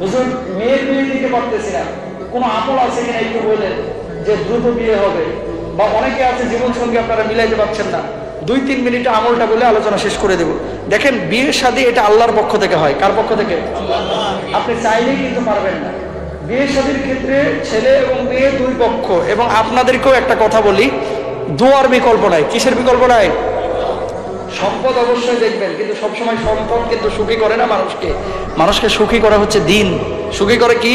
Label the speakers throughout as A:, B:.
A: হুজুর মেয়ের বিয়ে দিতে পারতেছি না, কোনো আমল আছে কিনা একটু বলেন যে দ্রুত বিয়ে হবে। বা অনেকে আছে জীবন সঙ্গী আপনারা মিলাইতে পারছেন না, 2-3 মিনিটে আমলটা বলে আলোচনা শেষ করে দেব। দেখেন বিয়ে শাদী এটা আল্লাহর পক্ষ থেকে হয়। কার পক্ষ থেকে? আপনি চাইলেই কিন্তু পারবেন না। বিয়ে শাদীর ক্ষেত্রে ছেলে এবং মেয়ে দুই পক্ষ, এবং আপনাদেরকেও একটা কথা বলি, দোয়ার বিকল্প নাই। কিসের বিকল্প নাই? সম্পদ অবশ্যই দেখবেন, কিন্তু সবসময় সম্পদ কিন্তু সুখী করে না মানুষকে। মানুষকে সুখী করা হচ্ছে দিন। সুখী করে কি?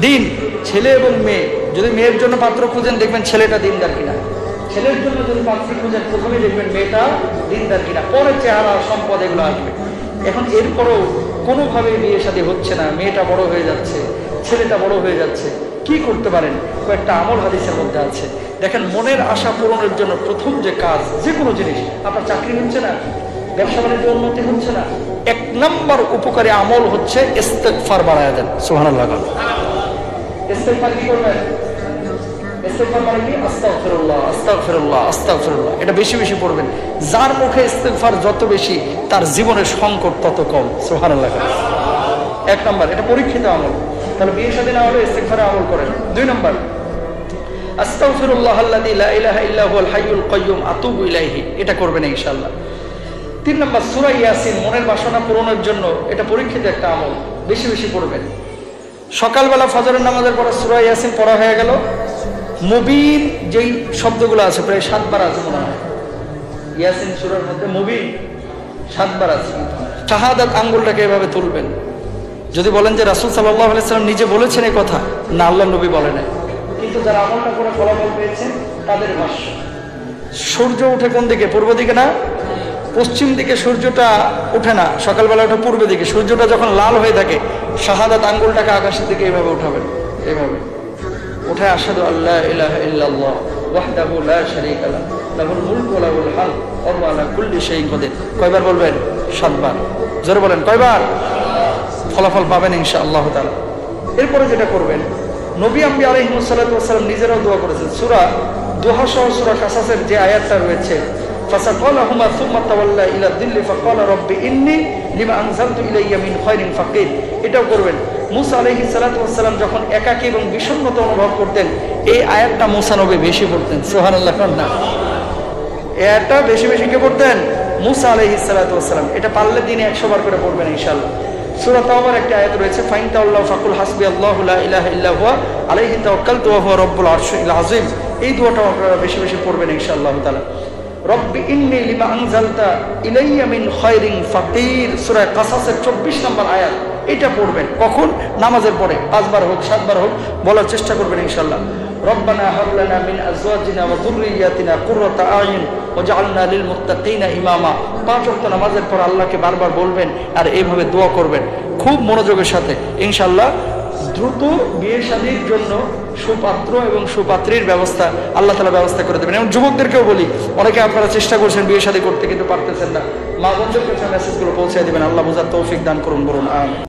A: দিন। ছেলে এবং মেয়ে, যদি মেয়ের জন্য পাত্র খুঁজেন দেখবেন ছেলেটা দিনদার কিনা, ছেলের জন্য যদি পাত্র খুঁজেন প্রথমে দেখবেন মেয়েটা দিনদার কিনা, পরে চেহারা সম্পদ এগুলো আসবে। এখন এরপরও কোনোভাবেই বিয়ে শাদী হচ্ছে না, মেয়েটা বড় হয়ে যাচ্ছে, ছেলেটা বড় হয়ে যাচ্ছে, কি করতে পারেন? কয়েকটা আমল হাদিসের মধ্যে আছে। দেখেন মনের আশা পূরণের জন্য প্রথম যে কাজ, যে কোনো জিনিস, আপনার চাকরি হচ্ছে না, ব্যবসা বাণিজ্য উন্নতি হচ্ছে না, 1 নম্বর উপকারী আমল হচ্ছে ইস্তেগফার বাড়ায়া দেন। সুবহানাল্লাহ। ইস্তেগফার কি করবেন? ইস্তেগফার মানে কি? আস্তাগফিরুল্লাহ, আস্তাগফিরুল্লাহ, আস্তাগফিরুল্লাহ। এটা বেশি বেশি পড়বেন। যার মুখে ইস্তেগফার যত বেশি, তার জীবনের সংকট তত কম। সুবহানাল্লাহ। 1 নম্বর, এটা পরীক্ষিত আমল। তাহলে বিয়ে শাদী না হলে ইস্তেগফারে আমল করেন। 2 নম্বর, আস্তাগফিরুল্লাহ আল্লাযী লা ইলাহা ইল্লা হুয়াল হাইয়ুল কাইয়্যুম আতুবু ইলাইহি, এটা করবেন ইনশাআল্লাহ। 3 নম্বর, সূরা ইয়াসিন মনের বাসনা পূরণের জন্য, এটা পরীক্ষিত একটা আমল, বেশি বেশি পড়বেন। সকালবেলা ফজরের নামাজের পর সূরা ইয়াসিন পড়া হয়ে গেল, মুবিন যেই শব্দগুলো আছে প্রায় 7 বার আছে মনে হয় ইয়াসিন সূরার মধ্যে, মুবিন 7 বার আছে। শাহাদাত আঙ্গুলটাকে এভাবে তুলবেন। যদি বলেন যে রাসূল সাল্লাল্লাহু আলাইহি সাল্লাম নিজে বলেছেন এই কথা, না, আল্লাহর নবী বলে নাই, কিন্তু যারা আমলটা করে ফলাফল পেয়েছেন তাদের ভাষ্য। সূর্য ওঠে কোন দিকে? পূর্ব দিকে না? পশ্চিম দিকে সূর্যটা ওঠে না, সকালবেলা ওঠে পূর্ব দিকে। সূর্যটা যখন লাল হয়ে থাকে, শাহাদাত আঙ্গুলটাকে আকাশের দিকে এইভাবে উঠাবেন, এইভাবে উঠে আশহাদু আল্লা ইলাহা ইল্লাল্লাহ ওয়াহদাহু লা শারীকা লাহু লাহুল মুলকু ওয়া লাহুল হামদ ওয়া হুয়া আলা কুল্লি শাইইন কাদির। কয়বার বলবেন? 7 বার। জোরে বলেন, কয়বার? ফলাফল পাবেন ইনশাআল্লাহ তাআলা। এরপরে যেটা করবেন, নবী আম্বিয়া আলাইহিস সালাতু ওয়াস সালাম নিজেরাও দোয়া করেছেন। সূরা দোহা সহ সূরা কাসাসের যে আয়াতটা রয়েছে, ফাসাকালাহুমা সুম্মা তাওয়াল্লা ইলা যিল্লি ফাকালা রাব্বি ইন্নী লিমা আনজালতু ইলাইয়া মিন খায়রিন ফাকির, এটাও করবেন। মুসা আলাইহিস সালাতু ওয়াস সালাম যখন একাকী এবং বিষণ্ণতা অনুভব করতেন, এই আয়াতটা মুসা নবী বেশি পড়তেন। সুবহানাল্লাহ। না, এই আয়াতটা বেশি বেশি কে পড়তেন? মুসা আলাইহিস সালাতু ওয়াস সালাম। এটা পারলে দিনে 100 বার করে পড়বেন ইনশাআল্লাহ। সূরা তাওবার একটা আয়াত রয়েছে, ফাইন তাওয়াল্লাহু ফাকুল হাসবিয়াল্লাহু লা ইলাহা ইল্লা হুয়া আলাইহি তাওয়াক্কালতু ওয়া হুয়া রাব্বুল আরশিল আযীম। এই দোয়াটাও আপনারা বেশি বেশি পড়বেন ইনশাআল্লাহ তাআলা। রব্বি ইন্নী লিমা আনজালতা ইলাইয়া মিন খায়রিন ফাকির, সূরা কাসাসের 24 নম্বর আয়াত, এটা পড়বেন। কখন? নামাজের পরে 5 বার হোক 7 বার হোক বলার চেষ্টা করবেন ইনশাআল্লাহ। রব্বানা হাব লানা মিন আজওয়াজিনা ওয়া যুররিয়াতিনা কুররাতা আয়ুন ওয়াজআলনা লিল মুত্তাকিনা ইমামা। 5 ওয়াক্ত নামাজের পর আল্লাহকে বারবার বলবেন আর এইভাবে দোয়া করবেন খুব মনোযোগের সাথে ইনশাআল্লাহ। দ্রুত বিয়ে শাদীর জন্য সুপাত্র এবং সুপাত্রীর ব্যবস্থা আল্লাহ তাআলা ব্যবস্থা করে দেবেন। এবং যুবকদেরকেও বলি, অনেকে আপনারা চেষ্টা করছেন বিয়ে শাদী করতে কিন্তু পারতেছেন না, মা বোনদের কাছে মেসেজগুলো পৌঁছে দিবেন। আল্লাহ বুঝার তৌফিক দান করুন, বলুন আমিন।